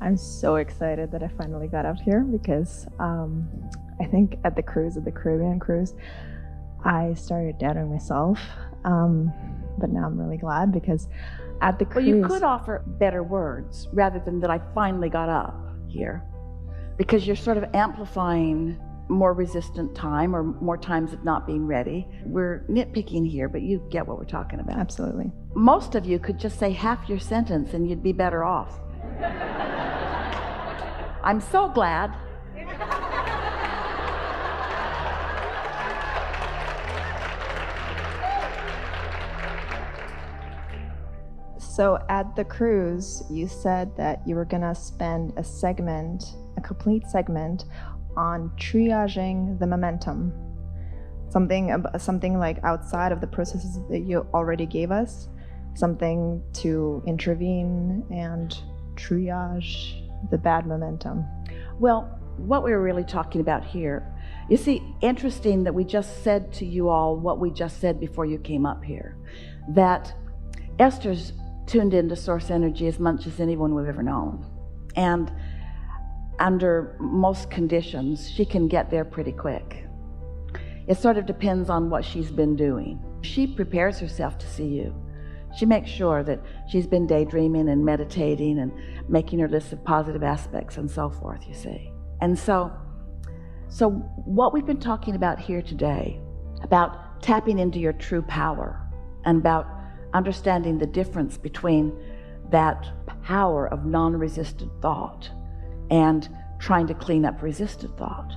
I'm so excited that I finally got out here because I think at the Caribbean cruise, I started doubting myself. But now I'm really glad because at the cruise... Well, you could offer better words rather than that I finally got up here, because you're sort of amplifying more resistant time or more times of not being ready. We're nitpicking here, but you get what we're talking about. Absolutely. Most of you could just say half your sentence and you'd be better off. I'm so glad. So at the cruise, you said that you were gonna spend a complete segment on triaging the momentum. Something like outside of the processes that you already gave us, something to intervene and triage the bad momentum. Well, what we were really talking about here, you see, interesting that we just said to you all what we just said before you came up here, that Esther's tuned into source energy as much as anyone we've ever known. And under most conditions, she can get there pretty quick. It sort of depends on what she's been doing. She prepares herself to see you. She makes sure that she's been daydreaming and meditating and making her list of positive aspects and so forth, you see. And so what we've been talking about here today, about tapping into your true power and about understanding the difference between that power of non-resisted thought and trying to clean up resisted thought.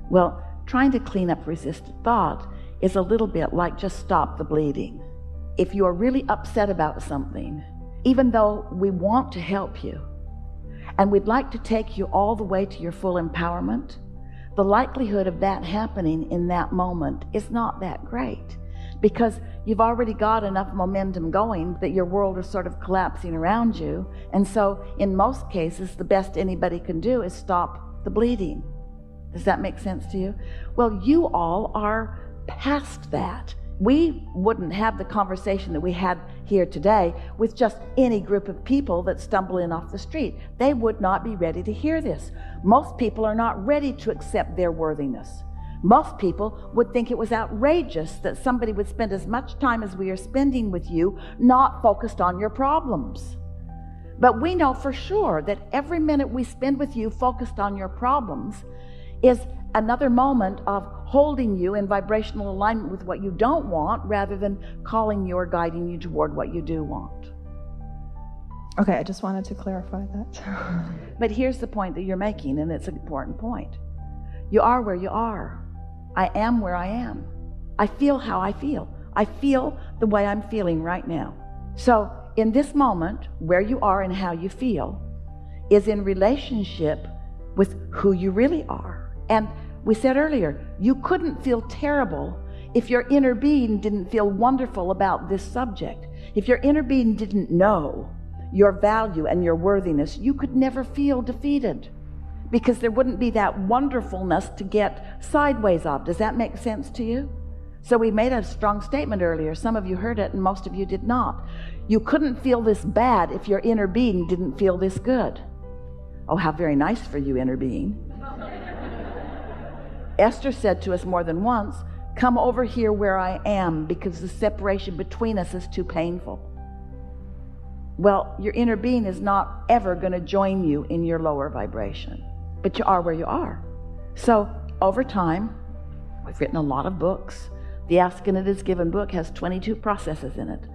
Well, trying to clean up resisted thought is a little bit like just stop the bleeding. If you are really upset about something, even though we want to help you and we'd like to take you all the way to your full empowerment, the likelihood of that happening in that moment is not that great, because you've already got enough momentum going that your world is sort of collapsing around you. And so in most cases, the best anybody can do is stop the bleeding. Does that make sense to you? Well, you all are past that. We wouldn't have the conversation that we had here today with just any group of people that stumble in off the street. They would not be ready to hear this. Most people are not ready to accept their worthiness. Most people would think it was outrageous that somebody would spend as much time as we are spending with you not focused on your problems. But we know for sure that every minute we spend with you focused on your problems is another moment of holding you in vibrational alignment with what you don't want, rather than calling you or guiding you toward what you do want. Okay, I just wanted to clarify that. But here's the point that you're making, and it's an important point. You are where you are. I am where I am. I feel how I feel. I feel the way I'm feeling right now. So in this moment, where you are and how you feel is in relationship with who you really are. And we said earlier, you couldn't feel terrible if your inner being didn't feel wonderful about this subject. If your inner being didn't know your value and your worthiness, you could never feel defeated, because there wouldn't be that wonderfulness to get sideways of. Does that make sense to you? So we made a strong statement earlier. Some of you heard it and most of you did not. You couldn't feel this bad if your inner being didn't feel this good. Oh, how very nice for you, inner being. Esther said to us more than once, come over here where I am, because the separation between us is too painful. Well, your inner being is not ever going to join you in your lower vibration, but you are where you are. So over time, we've written a lot of books. The Ask and It Is Given book has 22 processes in it,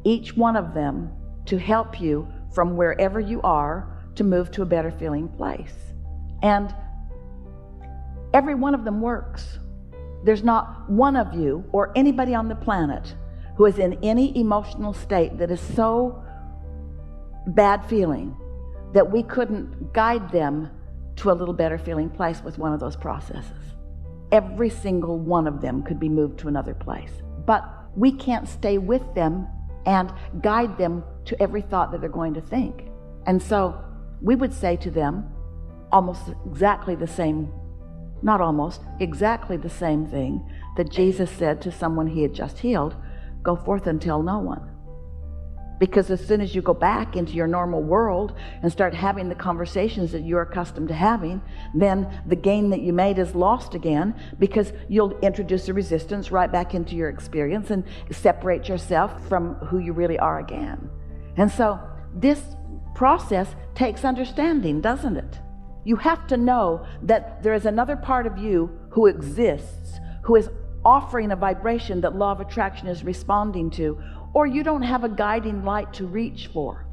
each one of them to help you from wherever you are to move to a better feeling place. And every one of them works. There's not one of you or anybody on the planet who is in any emotional state that is so bad feeling that we couldn't guide them to a little better feeling place with one of those processes. Every single one of them could be moved to another place, but we can't stay with them and guide them to every thought that they're going to think. And so we would say to them almost exactly the same, not almost, exactly the same thing that Jesus said to someone he had just healed: go forth and tell no one. Because as soon as you go back into your normal world and start having the conversations that you're accustomed to having, then the gain that you made is lost again, because you'll introduce a resistance right back into your experience and separate yourself from who you really are again. And so this process takes understanding, doesn't it? You have to know that there is another part of you who exists, who is offering a vibration that law of attraction is responding to, or you don't have a guiding light to reach for.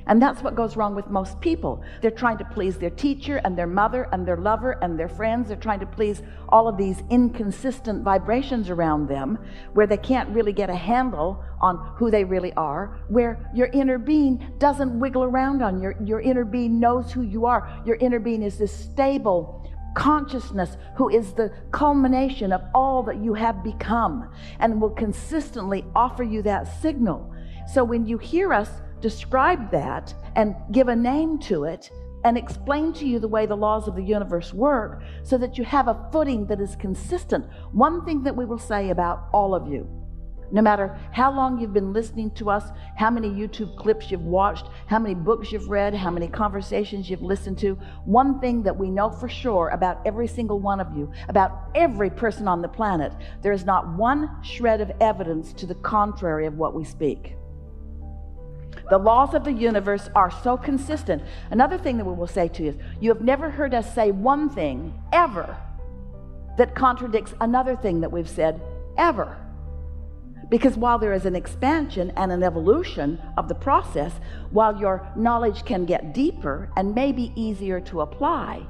And that's what goes wrong with most people. They're trying to please their teacher and their mother and their lover and their friends. They're trying to please all of these inconsistent vibrations around them, where they can't really get a handle on who they really are, where your inner being doesn't wiggle around on your inner being knows who you are. Your inner being is this stable consciousness who is the culmination of all that you have become, and will consistently offer you that signal. So when you hear us describe that and give a name to it and explain to you the way the laws of the universe work, so that you have a footing that is consistent, one thing that we will say about all of you, no matter how long you've been listening to us, how many YouTube clips you've watched, how many books you've read, how many conversations you've listened to, one thing that we know for sure about every single one of you, about every person on the planet, there is not one shred of evidence to the contrary of what we speak. The laws of the universe are so consistent. Another thing that we will say to you is, you have never heard us say one thing ever that contradicts another thing that we've said ever. Because while there is an expansion and an evolution of the process, while your knowledge can get deeper and may be easier to apply,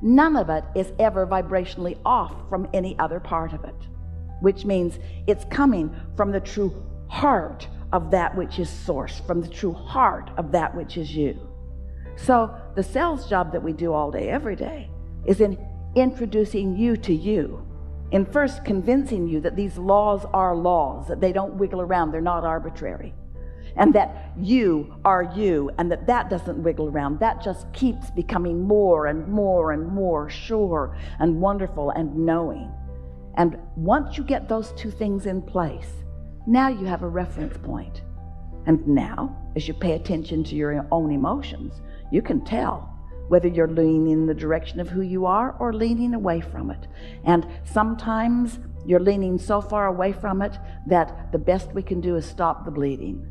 none of it is ever vibrationally off from any other part of it, which means it's coming from the true heart of that which is source, from the true heart of that which is you. So the sales job that we do all day, every day, is in introducing you to you, in first convincing you that these laws are laws, that they don't wiggle around, they're not arbitrary, and that you are you, and that doesn't wiggle around. That just keeps becoming more and more and more sure and wonderful and knowing. And once you get those two things in place, now you have a reference point. And now, as you pay attention to your own emotions, you can tell whether you're leaning in the direction of who you are or leaning away from it. And sometimes you're leaning so far away from it that the best we can do is stop the bleeding.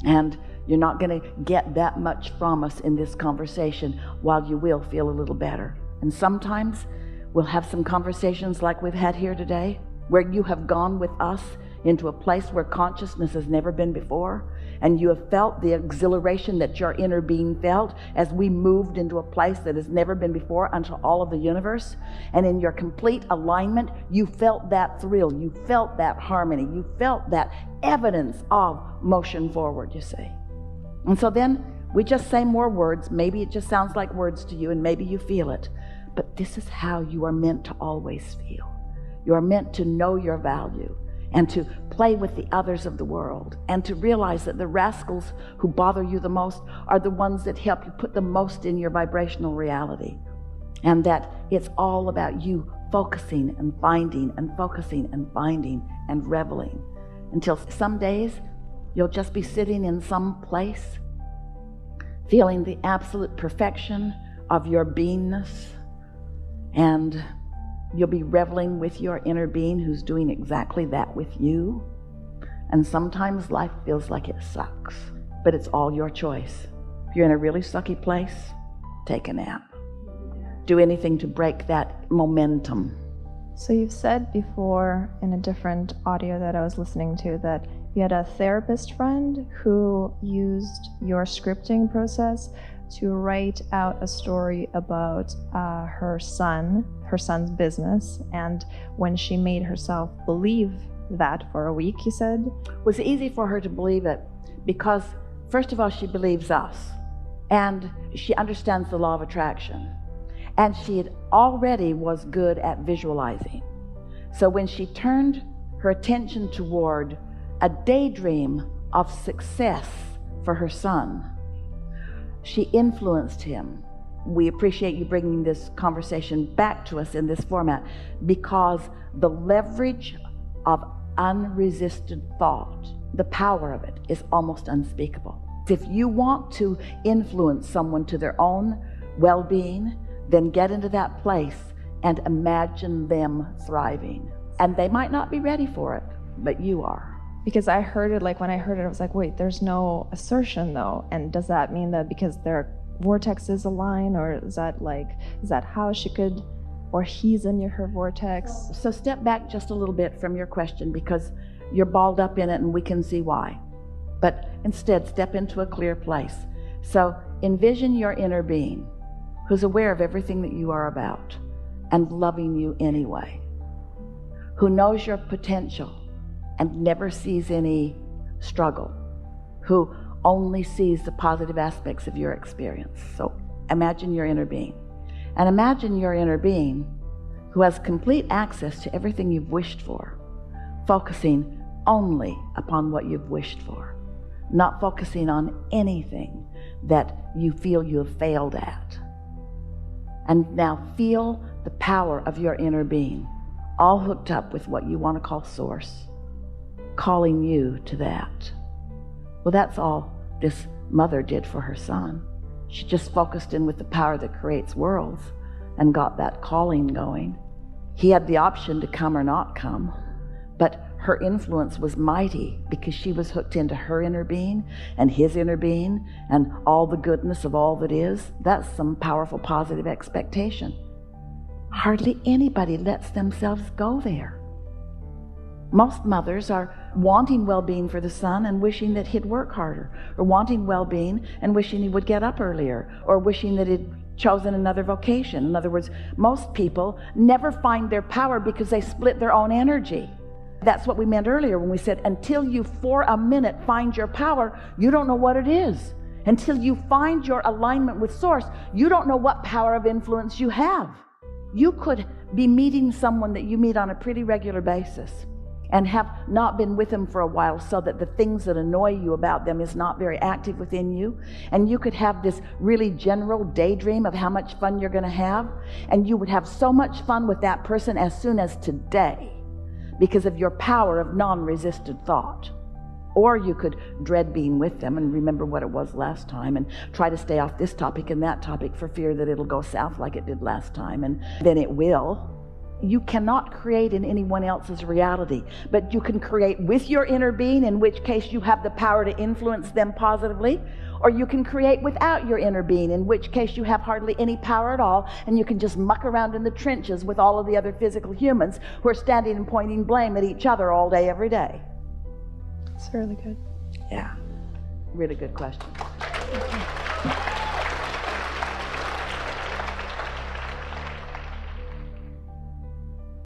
And you're not going to get that much from us in this conversation, while you will feel a little better. And sometimes we'll have some conversations like we've had here today, where you have gone with us into a place where consciousness has never been before, and you have felt the exhilaration that your inner being felt as we moved into a place that has never been before unto all of the universe. And in your complete alignment, you felt that thrill, you felt that harmony, you felt that evidence of motion forward, you see. And so then we just say more words. Maybe it just sounds like words to you, and maybe you feel it, but this is how you are meant to always feel. You are meant to know your value, and to play with the others of the world, and to realize that the rascals who bother you the most are the ones that help you put the most in your vibrational reality, and that it's all about you focusing and finding and focusing and finding and reveling, until some days you'll just be sitting in some place feeling the absolute perfection of your beingness, and you'll be reveling with your inner being who's doing exactly that with you. And sometimes life feels like it sucks, but it's all your choice. If you're in a really sucky place, take a nap. Do anything to break that momentum. So you've said before in a different audio that I was listening to that you had a therapist friend who used your scripting process to write out a story about her son's business, and when she made herself believe that for a week, you said? It was easy for her to believe it because, first of all, she believes us, and she understands the law of attraction, and she already was good at visualizing. So when she turned her attention toward a daydream of success for her son, she influenced him. We appreciate you bringing this conversation back to us in this format, because the leverage of unresisted thought the power of it is almost unspeakable. If you want to influence someone to their own well-being, then get into that place and imagine them thriving. And they might not be ready for it, but you are. Because I heard it, like when I heard it, I was like, wait, there's no assertion though. And does that mean that because their vortexes align, or is that how she could, or he's in her vortex? So step back just a little bit from your question, because you're balled up in it and we can see why. But instead, step into a clear place. So envision your inner being who's aware of everything that you are about and loving you anyway, who knows your potential and never sees any struggle, who only sees the positive aspects of your experience. So imagine your inner being. And imagine your inner being who has complete access to everything you've wished for, focusing only upon what you've wished for, not focusing on anything that you feel you have failed at. And now feel the power of your inner being, all hooked up with what you want to call source, calling you to that. Well, that's all this mother did for her son. She just focused in with the power that creates worlds and got that calling going. He had the option to come or not come, but her influence was mighty because she was hooked into her inner being and his inner being and all the goodness of all that is. That's some powerful positive expectation. Hardly anybody lets themselves go there. Most mothers are wanting well-being for the son and wishing that he'd work harder, or wanting well-being and wishing he would get up earlier, or wishing that he'd chosen another vocation. In other words, most people never find their power because they split their own energy. That's what we meant earlier when we said, until you for a minute find your power, you don't know what it is. Until you find your alignment with source, you don't know what power of influence you have. You could be meeting someone that you meet on a pretty regular basis and have not been with them for a while, so that the things that annoy you about them is not very active within you. And you could have this really general daydream of how much fun you're going to have, and you would have so much fun with that person as soon as today because of your power of non-resisted thought. Or you could dread being with them and remember what it was last time and try to stay off this topic and that topic for fear that it'll go south like it did last time, and then it will. You cannot create in anyone else's reality, but you can create with your inner being, in which case you have the power to influence them positively, or you can create without your inner being, in which case you have hardly any power at all, and you can just muck around in the trenches with all of the other physical humans who are standing and pointing blame at each other all day, every day. It's really good. Yeah, really good question.